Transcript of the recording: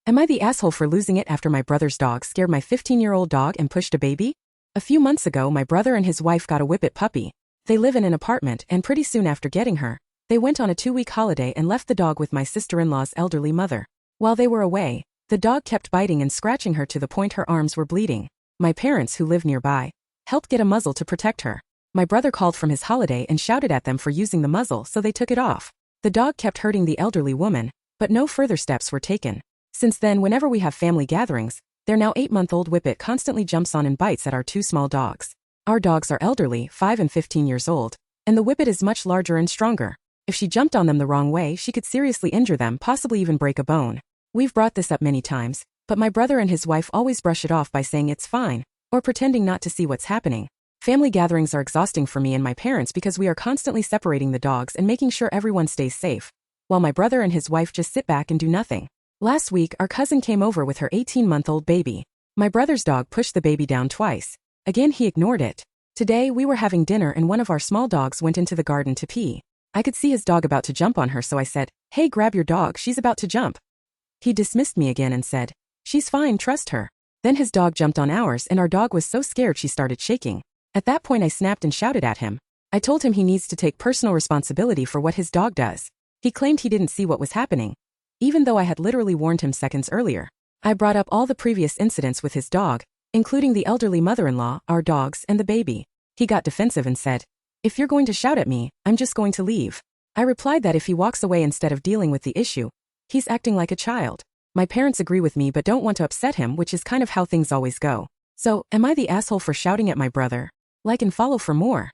Am I the asshole for losing it after my brother's dog scared my 15-year-old dog and pushed a baby? A few months ago, my brother and his wife got a Whippet puppy. They live in an apartment, and pretty soon after getting her, they went on a 2-week holiday and left the dog with my sister-in-law's elderly mother. While they were away, the dog kept biting and scratching her to the point her arms were bleeding. My parents, who live nearby, helped get a muzzle to protect her. My brother called from his holiday and shouted at them for using the muzzle, so they took it off. The dog kept hurting the elderly woman, but no further steps were taken. Since then, whenever we have family gatherings, their now 8-month-old Whippet constantly jumps on and bites at our 2 small dogs. Our dogs are elderly, 5 and 15 years old, and the Whippet is much larger and stronger. If she jumped on them the wrong way, she could seriously injure them, possibly even break a bone. We've brought this up many times, but my brother and his wife always brush it off by saying it's fine, or pretending not to see what's happening. Family gatherings are exhausting for me and my parents because we are constantly separating the dogs and making sure everyone stays safe, while my brother and his wife just sit back and do nothing. Last week, our cousin came over with her 18-month-old baby. My brother's dog pushed the baby down twice. Again, he ignored it. Today, we were having dinner and one of our small dogs went into the garden to pee. I could see his dog about to jump on her, so I said, "Hey, grab your dog, she's about to jump." He dismissed me again and said, "She's fine, trust her." Then his dog jumped on ours and our dog was so scared she started shaking. At that point, I snapped and shouted at him. I told him he needs to take personal responsibility for what his dog does. He claimed he didn't see what was happening, even though I had literally warned him seconds earlier. I brought up all the previous incidents with his dog, including the elderly mother-in-law, our dogs, and the baby. He got defensive and said, "If you're going to shout at me, I'm just going to leave." I replied that if he walks away instead of dealing with the issue, he's acting like a child. My parents agree with me but don't want to upset him, which is kind of how things always go. So, am I the asshole for shouting at my brother? Like and follow for more.